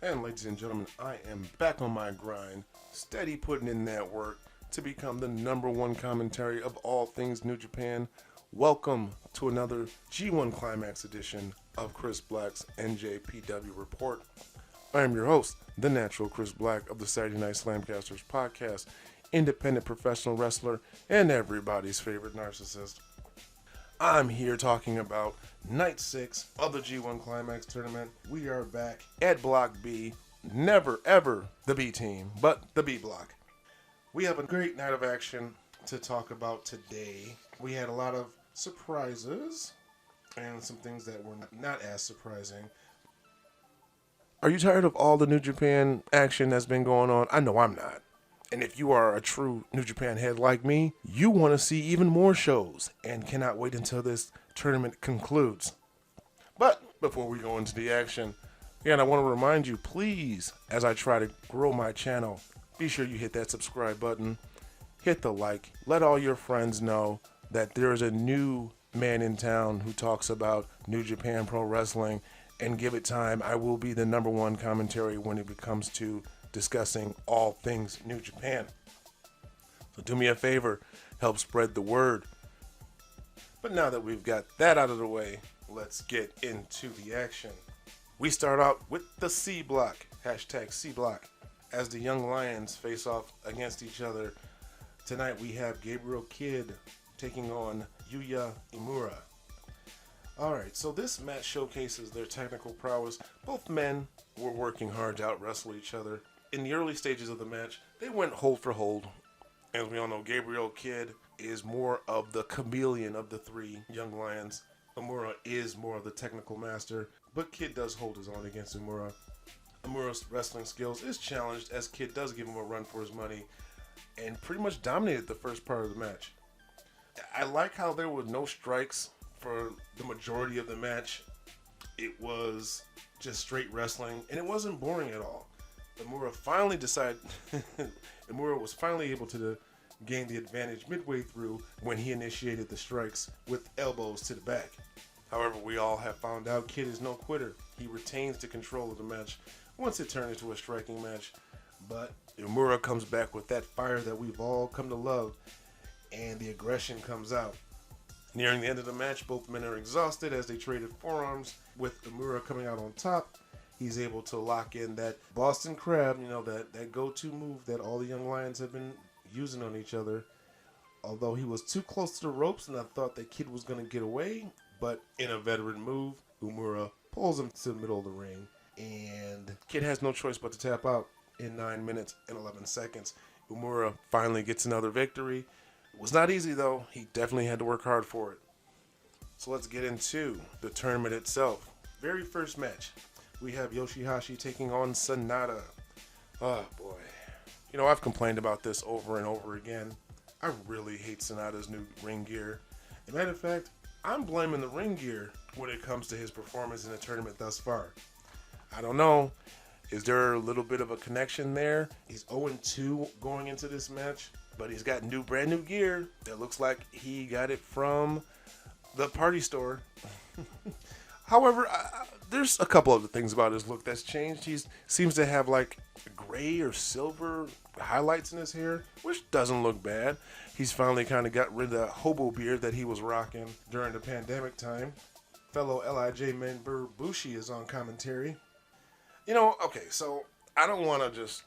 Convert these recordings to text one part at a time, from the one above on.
And ladies and gentlemen, I am back on my grind, steady putting in that work to become the #1 commentary of all things New Japan. Welcome to another G1 Climax edition of Chris Black's NJPW Report. I am your host, the natural Chris Black of the Saturday Night SlamCasters podcast, independent professional wrestler, and everybody's favorite narcissist. I'm here talking about Night 6 of the G1 Climax tournament. We are back at Block B. Never, ever the B team, but the B block. We have a great night of action to talk about today. We had a lot of surprises and some things that were not as surprising. Are you tired of all the New Japan action that's been going on? I know I'm not. And if you are a true New Japan head like me, you want to see even more shows and cannot wait until this tournament concludes. But before we go into the action, again, I want to remind you, please, as I try to grow my channel, be sure you hit that subscribe button, hit the like, let all your friends know that there is a new man in town who talks about New Japan Pro Wrestling, and give it time. I will be the #1 commentary when it comes to discussing all things New Japan. So do me a favor, help spread the word. But now that we've got that out of the way, let's get into the action. We start out with the C block, #C block, as the Young Lions face off against each other. Tonight we have Gabriel Kidd taking on Yuya Imura. Alright, so this match showcases their technical prowess. Both men were working hard to out-wrestle each other. In the early stages of the match, they went hold for hold. As we all know, Gabriel Kidd is more of the chameleon of the three Young Lions. Imura is more of the technical master, but Kidd does hold his own against Imura. Imura's wrestling skills is challenged as Kidd does give him a run for his money and pretty much dominated the first part of the match. I like how there were no strikes for the majority of the match. It was just straight wrestling, and it wasn't boring at all. Imura was finally able to gain the advantage midway through when he initiated the strikes with elbows to the back. However, we all have found out Kidd is no quitter. He retains the control of the match once it turned into a striking match. But Imura comes back with that fire that we've all come to love, and the aggression comes out. Nearing the end of the match, both men are exhausted as they traded forearms, with Imura coming out on top. He's able to lock in that Boston Crab, that go-to move that all the Young Lions have been using on each other. Although he was too close to the ropes and I thought that Kidd was going to get away, but in a veteran move, Imura pulls him to the middle of the ring, and Kidd has no choice but to tap out in 9 minutes and 11 seconds. Imura finally gets another victory. It was not easy though. He definitely had to work hard for it. So let's get into the tournament itself. Very first match, we have Yoshi-Hashi taking on Sonata. Oh boy. I've complained about this over and over again. I really hate Sonata's new ring gear. As a matter of fact, I'm blaming the ring gear when it comes to his performance in the tournament thus far. I don't know. Is there a little bit of a connection there? He's 0-2 going into this match, but he's got brand new gear that looks like he got it from the party store. However, there's a couple of the things about his look that's changed. He seems to have like gray or silver highlights in his hair, which doesn't look bad. He's finally kind of got rid of the hobo beard that he was rocking during the pandemic time. Fellow LIJ member Bushi is on commentary. Okay, so I don't want to just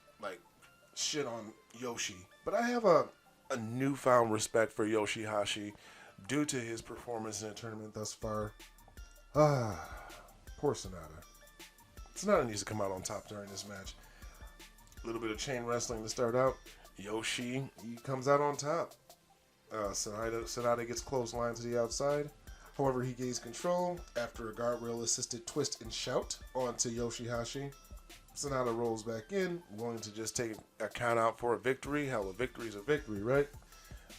shit on Yoshi, but I have a newfound respect for Yoshi-Hashi due to his performance in the tournament thus far. Poor Sonata. Sonata needs to come out on top during this match. A little bit of chain wrestling to start out. Yoshi, he comes out on top. Sonata gets clotheslined to the outside. However, he gains control after a guardrail-assisted twist and shout onto Yoshi-Hashi. Sonata rolls back in, willing to just take a count out for a victory. Hell, a victory is a victory, right?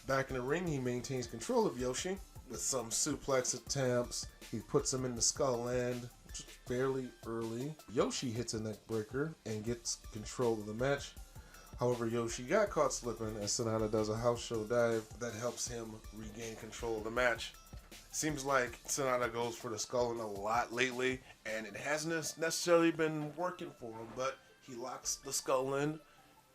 Back in the ring, he maintains control of Yoshi with some suplex attempts. He puts him in the skull land, which is fairly early. Yoshi hits a neck breaker and gets control of the match. However, Yoshi got caught slipping as Sonata does a house show dive that helps him regain control of the match. Seems like Sonata goes for the skull a lot lately, and it hasn't necessarily been working for him, but he locks the skull in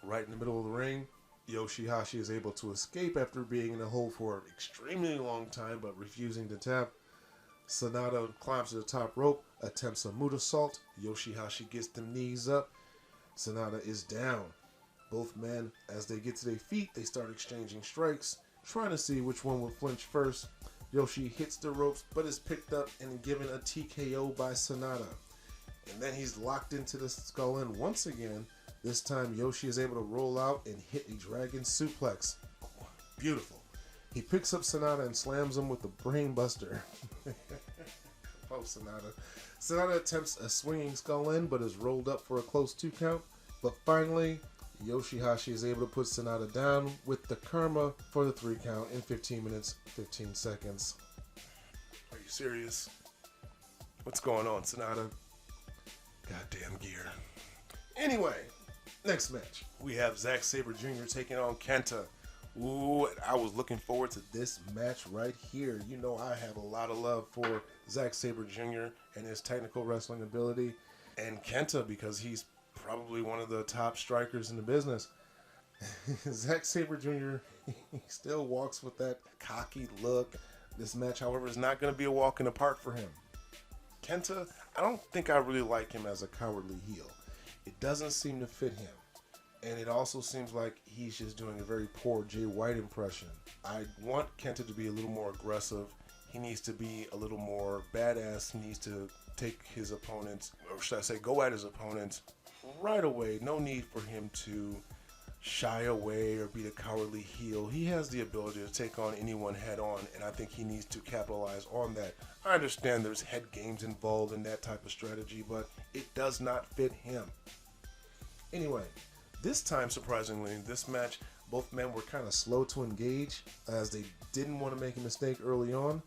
right in the middle of the ring. Yoshi-Hashi is able to escape after being in a hole for an extremely long time, but refusing to tap. Sonata climbs to the top rope, attempts a moonsault. Yoshi-Hashi gets them knees up. Sonata is down. Both men, as they get to their feet, they start exchanging strikes, trying to see which one will flinch first. Yoshi hits the ropes, but is picked up and given a TKO by Sonata. And then he's locked into the skull end once again. This time, Yoshi is able to roll out and hit a dragon suplex. Beautiful. He picks up Sonata and slams him with the brain buster. Oh, Sonata. Sonata attempts a swinging skull end, but is rolled up for a close 2 count. But finally, Yoshi-Hashi is able to put Sonata down with the karma for the 3 count in 15 minutes, 15 seconds. Are you serious? What's going on, Sonata? Goddamn gear. Anyway, next match. We have Zack Sabre Jr. taking on Kenta. Ooh, I was looking forward to this match right here. You know I have a lot of love for Zack Sabre Jr. and his technical wrestling ability. And Kenta because he's probably one of the top strikers in the business. Zack Sabre Jr., he still walks with that cocky look. This match, however, is not going to be a walk in the park for him. Kenta, I don't think I really like him as a cowardly heel. It doesn't seem to fit him. And it also seems like he's just doing a very poor Jay White impression. I want Kenta to be a little more aggressive. He needs to be a little more badass. He needs to take his opponents, or should I say go at his opponents right away. No need for him to shy away or be the cowardly heel. He has the ability to take on anyone head on, and I think he needs to capitalize on that. I understand there's head games involved in that type of strategy, but it does not fit him. Anyway, this time, surprisingly, in this match, both men were kind of slow to engage as they didn't want to make a mistake early on.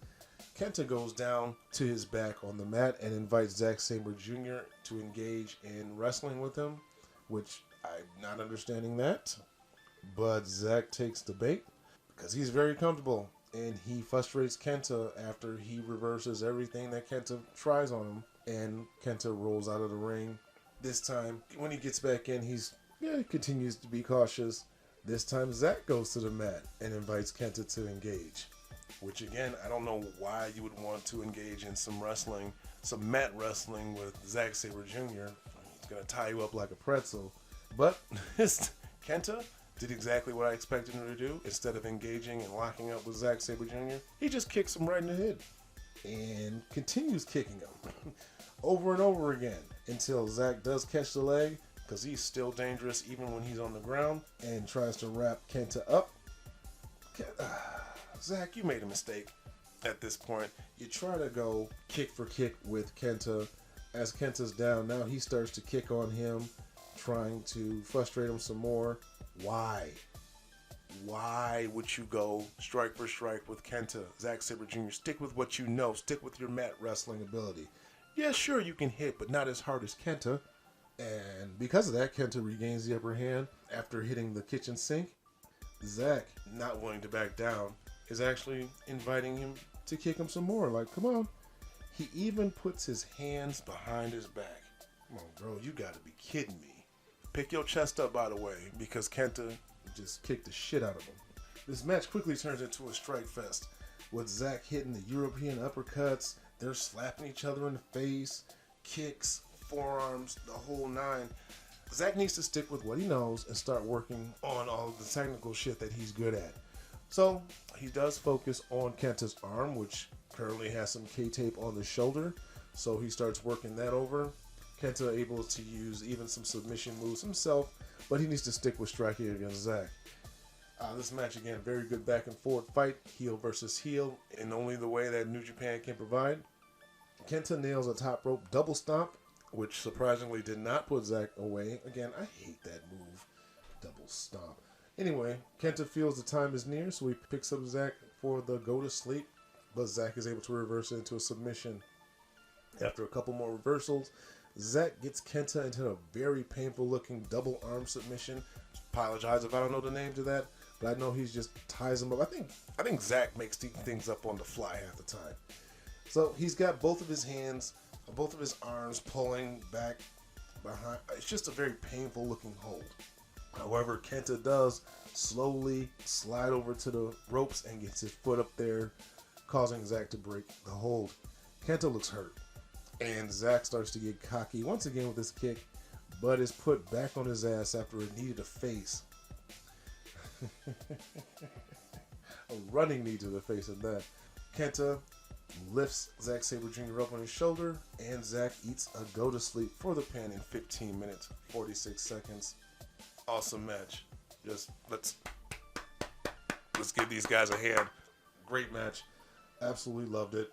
Kenta goes down to his back on the mat and invites Zack Sabre Jr. to engage in wrestling with him, which I'm not understanding that. But Zack takes the bait because he's very comfortable, and he frustrates Kenta after he reverses everything that Kenta tries on him, and Kenta rolls out of the ring. This time, when he gets back in, he continues to be cautious. This time, Zack goes to the mat and invites Kenta to engage. Which again, I don't know why you would want to engage in some wrestling, some mat wrestling with Zack Sabre Jr. He's going to tie you up like a pretzel. But Kenta did exactly what I expected him to do. Instead of engaging and locking up with Zack Sabre Jr., he just kicks him right in the head. And continues kicking him over and over again until Zack does catch the leg, because he's still dangerous even when he's on the ground, and tries to wrap Kenta up. Zack, you made a mistake at this point. You try to go kick for kick with Kenta. As Kenta's down, now he starts to kick on him, trying to frustrate him some more. Why? Why would you go strike for strike with Kenta? Zack Sabre Jr., stick with what you know. Stick with your mat wrestling ability. Yeah, sure, you can hit, but not as hard as Kenta. And because of that, Kenta regains the upper hand after hitting the kitchen sink. Zack, not willing to back down, is actually inviting him to kick him some more. Like, come on. He even puts his hands behind his back. Come on, bro, you gotta be kidding me. Pick your chest up, by the way, because Kenta just kicked the shit out of him. This match quickly turns into a strike fest, with Zack hitting the European uppercuts. They're slapping each other in the face, kicks, forearms, the whole nine. Zack needs to stick with what he knows and start working on all of the technical shit that he's good at. So he does focus on Kenta's arm, which currently has some K-tape on the shoulder. So he starts working that over. Kenta able to use even some submission moves himself, but he needs to stick with striking against Zack. This match, again, very good back and forth fight, heel versus heel, in only the way that New Japan can provide. Kenta nails a top rope double stomp, which surprisingly did not put Zack away. Again, I hate that move, double stomp. Anyway, Kenta feels the time is near, so he picks up Zack for the go to sleep, but Zack is able to reverse it into a submission. After a couple more reversals, Zack gets Kenta into a very painful looking double arm submission. Apologize if I don't know the name to that, but I know he just ties him up. I think Zack makes things up on the fly half the time. So he's got both of his hands, both of his arms pulling back behind. It's just a very painful looking hold. However, Kenta does slowly slide over to the ropes and gets his foot up there, causing Zack to break the hold. Kenta looks hurt, and Zack starts to get cocky once again with his kick, but is put back on his ass after it needed a face. A running knee to the face of that. Kenta lifts Zack Sabre Jr. up on his shoulder, and Zack eats a go to sleep for the pin in 15 minutes, 46 seconds. Awesome match. Just let's give these guys a hand. Great match. Absolutely loved it.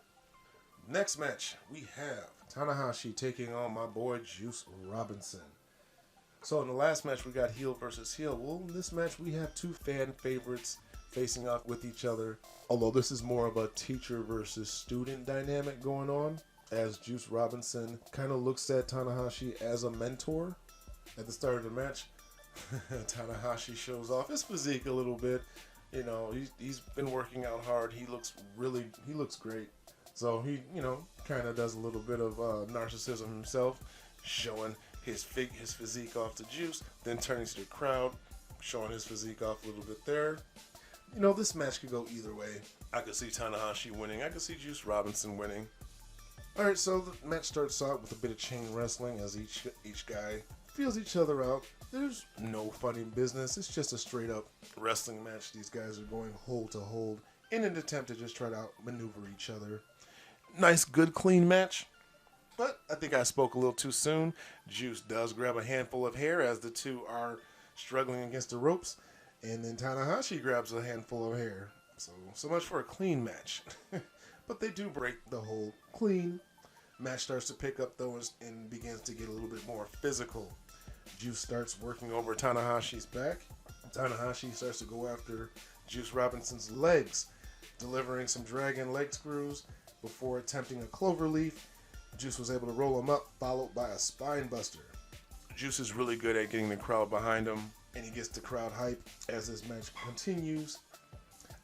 Next match, we have Tanahashi taking on my boy Juice Robinson. So in the last match, we got heel versus heel. Well, in this match, we have two fan favorites facing off with each other. Although this is more of a teacher versus student dynamic going on, as Juice Robinson kind of looks at Tanahashi as a mentor. At the start of the match, Tanahashi shows off his physique a little bit. You know, he's been working out hard. He looks great. So he, kind of does a little bit of narcissism himself, showing his physique off to Juice, then turning to the crowd, showing his physique off a little bit there. This match could go either way. I could see Tanahashi winning. I could see Juice Robinson winning. Alright, so the match starts out with a bit of chain wrestling as each guy feels each other out. There's no funny business. It's just a straight up wrestling match. These guys are going hold to hold in an attempt to just try to outmaneuver each other. Nice, good, clean match. But I think I spoke a little too soon. Juice does grab a handful of hair as the two are struggling against the ropes. And then Tanahashi grabs a handful of hair. So much for a clean match. But they do break the hold clean. Match starts to pick up though and begins to get a little bit more physical. Juice starts working over Tanahashi's back. Tanahashi starts to go after Juice Robinson's legs, delivering some dragon leg screws before attempting a cloverleaf. Juice was able to roll him up, followed by a spine buster. Juice is really good at getting the crowd behind him, and he gets the crowd hype as this match continues.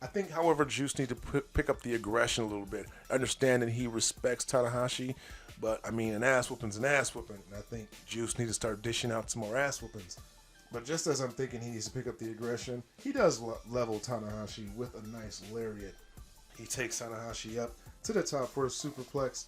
I think, however, Juice needs to pick up the aggression a little bit. Understand that he respects Tanahashi, but, an ass whooping's an ass whooping. And I think Juice needs to start dishing out some more ass whoopings. But just as I'm thinking he needs to pick up the aggression, he does level Tanahashi with a nice lariat. He takes Tanahashi up to the top for a superplex,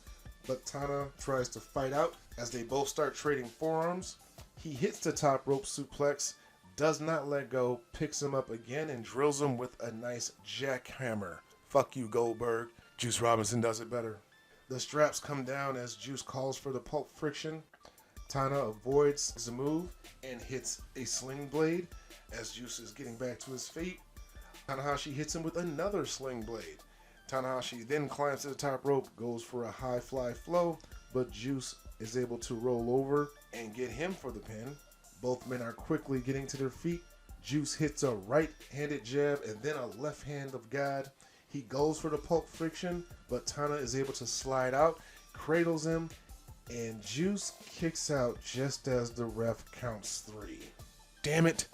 but Tana tries to fight out as they both start trading forearms. He hits the top rope suplex, does not let go, picks him up again, and drills him with a nice jackhammer. Fuck you, Goldberg. Juice Robinson does it better. The straps come down as Juice calls for the pulp friction. Tana avoids the move and hits a sling blade as Juice is getting back to his feet. Tanahashi hits him with another sling blade. Tanahashi then climbs to the top rope, goes for a high fly flow, but Juice is able to roll over and get him for the pin. Both men are quickly getting to their feet. Juice hits a right-handed jab and then a left hand of God. He goes for the pulp friction, but Tana is able to slide out, cradles him, and Juice kicks out just as the ref counts 3. Damn it.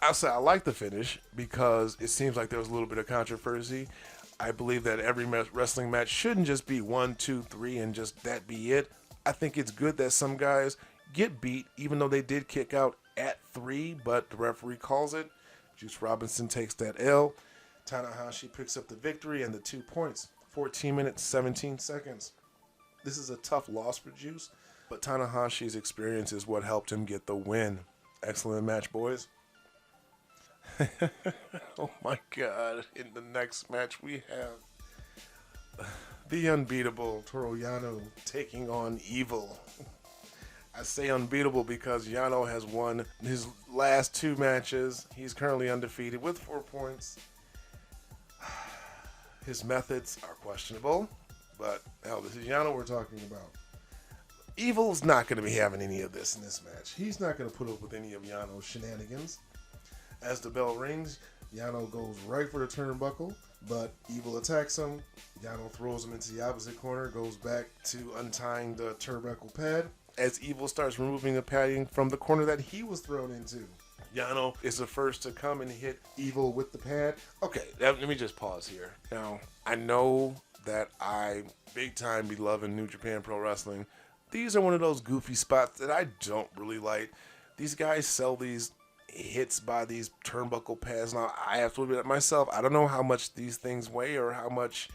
I'll say I like the finish because it seems like there was a little bit of controversy. I believe that every wrestling match shouldn't just be 1, 2, 3 and just that be it. I think it's good that some guys get beat even though they did kick out at 3, but the referee calls it. Juice Robinson takes that L. Tanahashi picks up the victory and the 2 points. 14 minutes, 17 seconds. This is a tough loss for Juice, but Tanahashi's experience is what helped him get the win. Excellent match, boys. Oh my God. In the next match we have the unbeatable Toru Yano taking on Evil. I say unbeatable because Jano has won his last 2 matches. He's currently undefeated with 4 points. His methods are questionable, but hell, this is Jano we're talking about. Evil's not going to be having any of this in this match. He's not going to put up with any of Jano's shenanigans. As the bell rings, Jano goes right for the turnbuckle, but Evil attacks him. Jano throws him into the opposite corner, goes back to untying the turnbuckle pad. as Evil starts removing the padding from the corner that he was thrown into. Jano is the first to come and hit Evil with the pad. Okay, let me just pause here. Now, I know that I big time be loving New Japan Pro Wrestling. These are one of those goofy spots that I don't really like. These guys sell these hits by these turnbuckle pads. Now, I have to admit myself, I don't know how much these things weigh or how much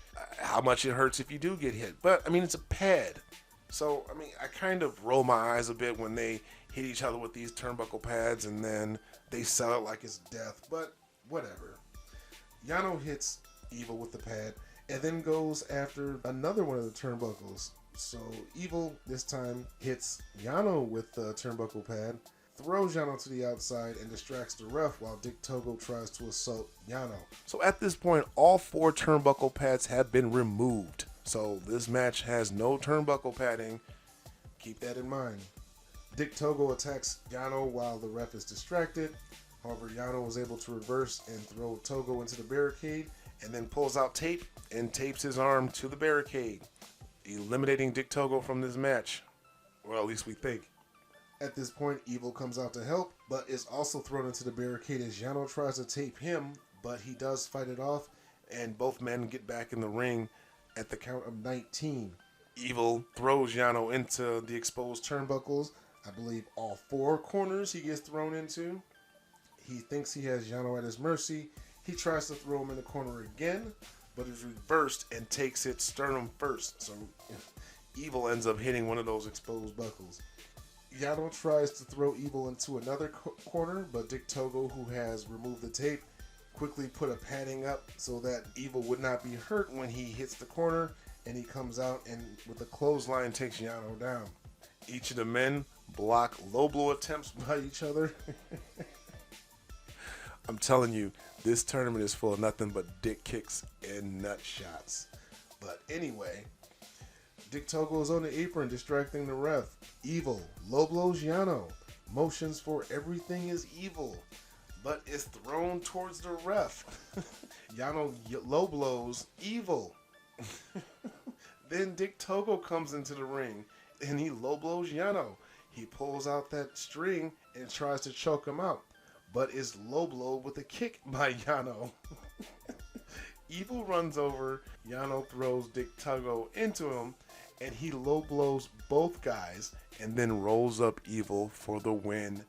it hurts if you do get hit. But, I mean, it's a pad. So, I mean, I kind of roll my eyes a bit when they hit each other with these turnbuckle pads and then they sell it like it's death. But, whatever. Jano hits Evil with the pad and then goes after another one of the turnbuckles. So, Evil this time hits Jano with the turnbuckle pad, throws Jano to the outside and distracts the ref while Dick Togo tries to assault Jano. So at this point, all 4 turnbuckle pads have been removed. So this match has no turnbuckle padding. Keep that in mind. Dick Togo attacks Jano while the ref is distracted. However, Jano was able to reverse and throw Togo into the barricade and then pulls out tape and tapes his arm to the barricade, eliminating Dick Togo from this match. Well, at least we think. At this point, Evil comes out to help, but is also thrown into the barricade as Jano tries to tape him, but he does fight it off, and both men get back in the ring at the count of 19. Evil throws Jano into the exposed turnbuckles. I believe all 4 corners he gets thrown into. He thinks he has Jano at his mercy. He tries to throw him in the corner again, but is reversed and takes it sternum first. So Evil ends up hitting one of those exposed buckles. Jano tries to throw Evil into another corner, but Dick Togo, who has removed the tape, quickly put a padding up so that Evil would not be hurt when he hits the corner, and he comes out and with a clothesline takes Jano down. Each of the men block low blow attempts by each other. I'm telling you, this tournament is full of nothing but dick kicks and nut shots. But anyway, Dick Togo is on the apron distracting the ref. Evil low blows Jano. Motions for everything is evil, but is thrown towards the ref. Jano low blows Evil. Then Dick Togo comes into the ring and he low blows Jano. He pulls out that string and tries to choke him out, but is low blowed with a kick by Jano. Evil runs over. Jano throws Dick Togo into him, and he low blows both guys and then rolls up Evil for the win.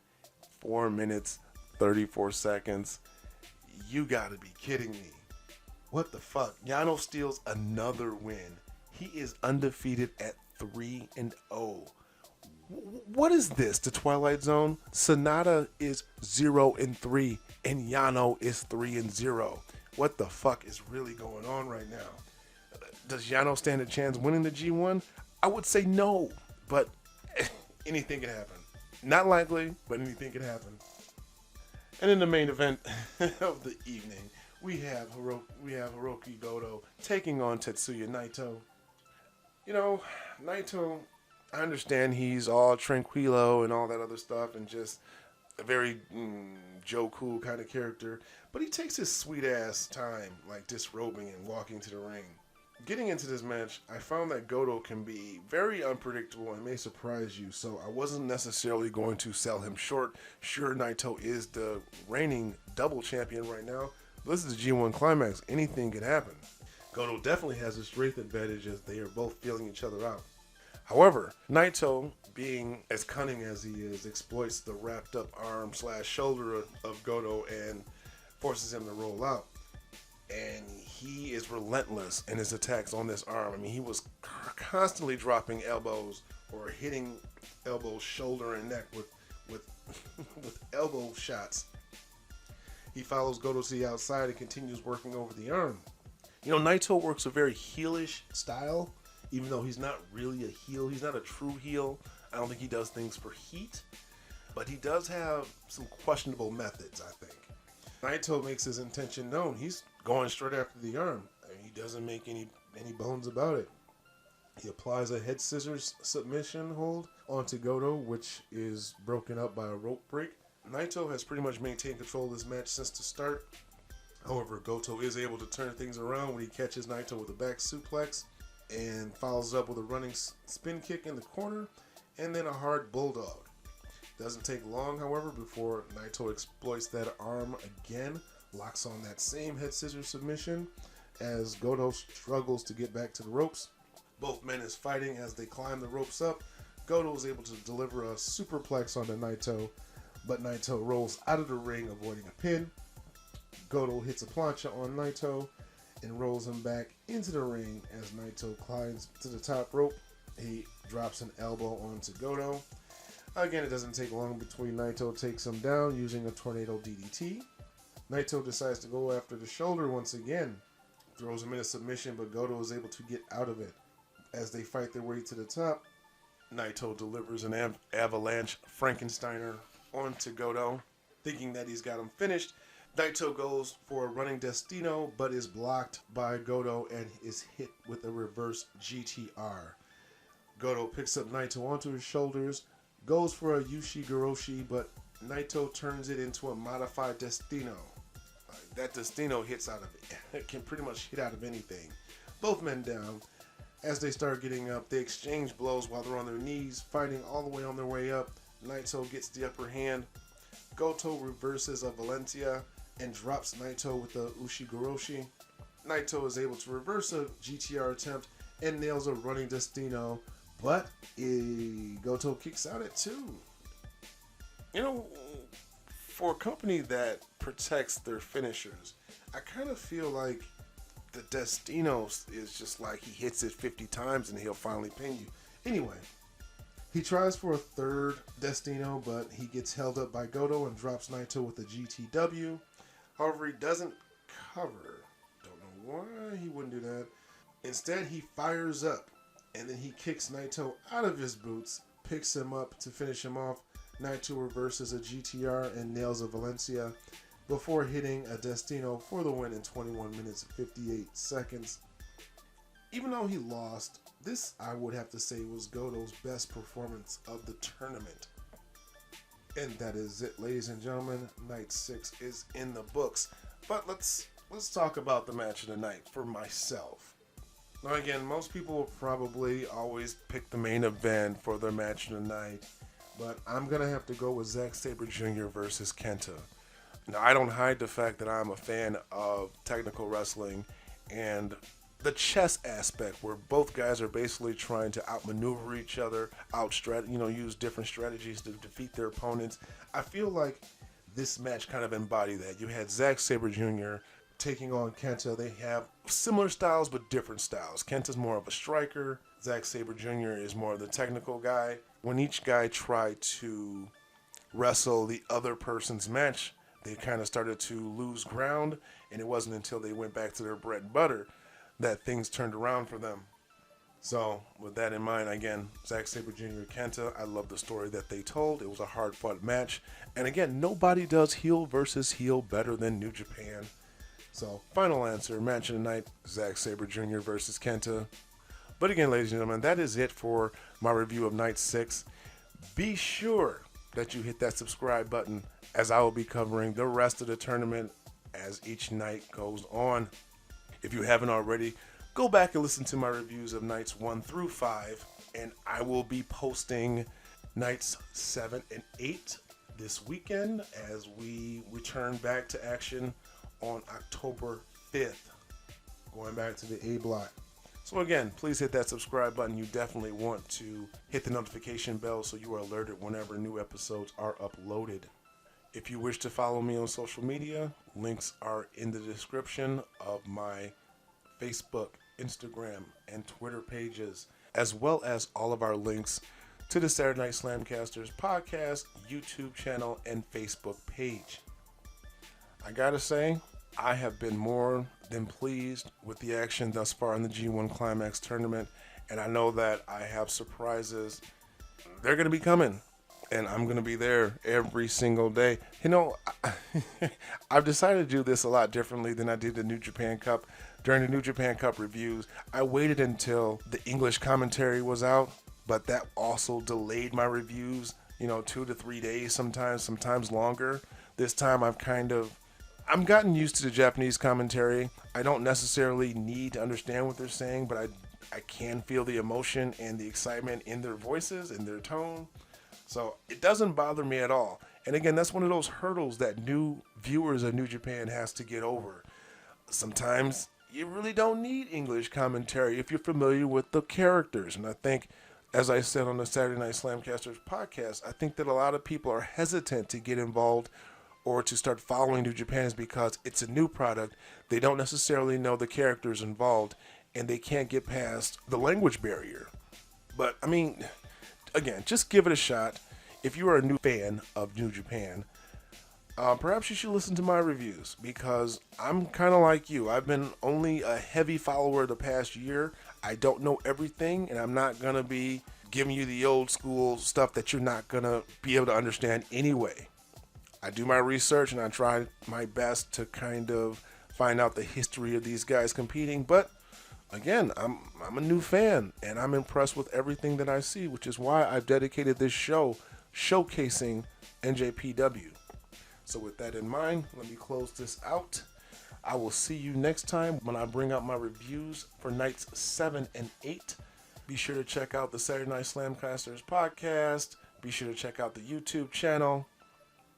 4 minutes, 34 seconds. You gotta be kidding me. What the fuck? Jano steals another win. He is undefeated at 3-0. What is this? The Twilight Zone? Sonata is 0-3 and Jano is 3-0. What the fuck is really going on right now? Does Jano stand a chance winning the G1? I would say no, but anything can happen. Not likely, but anything can happen. And in the main event of the evening, we have Hiroki Goto taking on Tetsuya Naito. You know, Naito, I understand he's all tranquilo and all that other stuff and just a very Joe Cool kind of character, but he takes his sweet ass time, like disrobing and walking to the ring. Getting into this match, I found that Goto can be very unpredictable and may surprise you, so I wasn't necessarily going to sell him short. Sure, Naito is the reigning double champion right now, but this is the G1 Climax. Anything can happen. Goto definitely has a strength advantage as they are both feeling each other out. However, Naito, being as cunning as he is, exploits the wrapped up arm / shoulder of Goto and forces him to roll out. And he is relentless in his attacks on this arm. I mean, he was constantly dropping elbows or hitting elbows, shoulder, and neck with with elbow shots. He follows Goto to the outside and continues working over the arm. You know, Naito works a very heelish style, even though he's not really a heel. He's not a true heel. I don't think he does things for heat, but he does have some questionable methods, I think. Naito makes his intention known. He's going straight after the arm. He doesn't make any bones about it. He applies a head scissors submission hold onto Goto, which is broken up by a rope break. Naito has pretty much maintained control of this match since the start. However, Goto is able to turn things around when he catches Naito with a back suplex and follows up with a running spin kick in the corner and then a hard bulldog. Doesn't take long, however, before Naito exploits that arm again, locks on that same head scissors submission as Goto struggles to get back to the ropes. Both men is fighting as they climb the ropes up. Goto is able to deliver a superplex onto Naito, but Naito rolls out of the ring, avoiding a pin. Goto hits a plancha on Naito and rolls him back into the ring as Naito climbs to the top rope. He drops an elbow onto Goto. Again, it doesn't take long between Naito takes him down using a tornado DDT. Naito decides to go after the shoulder once again. Throws him in a submission, but Goto is able to get out of it. As they fight their way to the top, Naito delivers an avalanche Frankensteiner onto Goto, thinking that he's got him finished. Naito goes for a running Destino, but is blocked by Goto and is hit with a reverse GTR. Goto picks up Naito onto his shoulders, goes for a Yoshi-Hashi, but Naito turns it into a modified Destino. That Destino hits out of it. It can pretty much hit out of anything. Both men down. As they start getting up, they exchange blows while they're on their knees, fighting all the way on their way up. Naito gets the upper hand. Goto reverses a Valencia and drops Naito with a Yoshi-Hashi. Naito is able to reverse a GTR attempt and nails a running Destino, but Goto kicks out at 2. You know, for a company that protects their finishers, I kind of feel like the Destino is just like he hits it 50 times and he'll finally pin you. Anyway, he tries for a third Destino, but he gets held up by Goto and drops Naito with a GTW. However, he doesn't cover. Don't know why he wouldn't do that. Instead, he fires up, and then he kicks Naito out of his boots, picks him up to finish him off. Naito reverses a GTR and nails a Valencia before hitting a Destino for the win in 21 minutes and 58 seconds. Even though he lost, this I would have to say was Goto's best performance of the tournament. And that is it, ladies and gentlemen. Night 6 is in the books. But let's talk about the match of the night for myself. Now again, most people will probably always pick the main event for their match of the night, but I'm going to have to go with Zack Sabre Jr. versus Kenta. Now, I don't hide the fact that I'm a fan of technical wrestling and the chess aspect, where both guys are basically trying to outmaneuver each other, use different strategies to defeat their opponents. I feel like this match kind of embodied that. You had Zack Sabre Jr. taking on Kenta. They have similar styles but different styles. Kenta's more of a striker. Zack Sabre Jr. is more of the technical guy. When each guy tried to wrestle the other person's match, they kind of started to lose ground, and it wasn't until they went back to their bread and butter that things turned around for them. So, with that in mind, again, Zack Sabre Jr. Kenta, I love the story that they told. It was a hard-fought match. And again, nobody does heel versus heel better than New Japan. So, final answer, match of the night, Zack Sabre Jr. versus Kenta. But again, ladies and gentlemen, that is it for my review of Night 6. Be sure that you hit that subscribe button, as I will be covering the rest of the tournament as each night goes on. If you haven't already, go back and listen to my reviews of nights 1 through 5, and I will be posting nights 7 and 8 this weekend as we return back to action on October 5th, going back to the A block. So again, please hit that subscribe button. You definitely want to hit the notification bell so you are alerted whenever new episodes are uploaded. If you wish to follow me on social media, links are in the description of my Facebook, Instagram, and Twitter pages, as well as all of our links to the Saturday Night SlamCasters podcast, YouTube channel, and Facebook page. I gotta say, I have been more than pleased with the action thus far in the G1 Climax tournament, and I know that I have surprises. They're going to be coming, and I'm going to be there every single day. You know, I've decided to do this a lot differently than I did the New Japan Cup. During the New Japan Cup reviews, I waited until the English commentary was out, but that also delayed my reviews, 2 to 3 days sometimes longer. This time I'm gotten used to the Japanese commentary. I don't necessarily need to understand what they're saying, but I can feel the emotion and the excitement in their voices and their tone. So it doesn't bother me at all. And again, that's one of those hurdles that new viewers of New Japan has to get over. Sometimes you really don't need English commentary if you're familiar with the characters. And I think, as I said on the Saturday Night SlamCasters podcast, I think that a lot of people are hesitant to get involved or to start following New Japan is because it's a new product. They don't necessarily know the characters involved, and they can't get past the language barrier. But, I mean, again, just give it a shot. If you are a new fan of New Japan, perhaps you should listen to my reviews, because I'm kind of like you. I've been only a heavy follower the past year. I don't know everything, and I'm not going to be giving you the old school stuff that you're not going to be able to understand anyway. I do my research, and I try my best to kind of find out the history of these guys competing. But again, I'm a new fan, and I'm impressed with everything that I see, which is why I've dedicated this show showcasing NJPW. So with that in mind, let me close this out. I will see you next time when I bring out my reviews for nights 7 and 8. Be sure to check out the Saturday Night SlamCasters podcast. Be sure to check out the YouTube channel.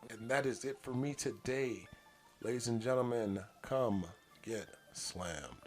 And that is it for me today. Ladies and gentlemen, come get slammed.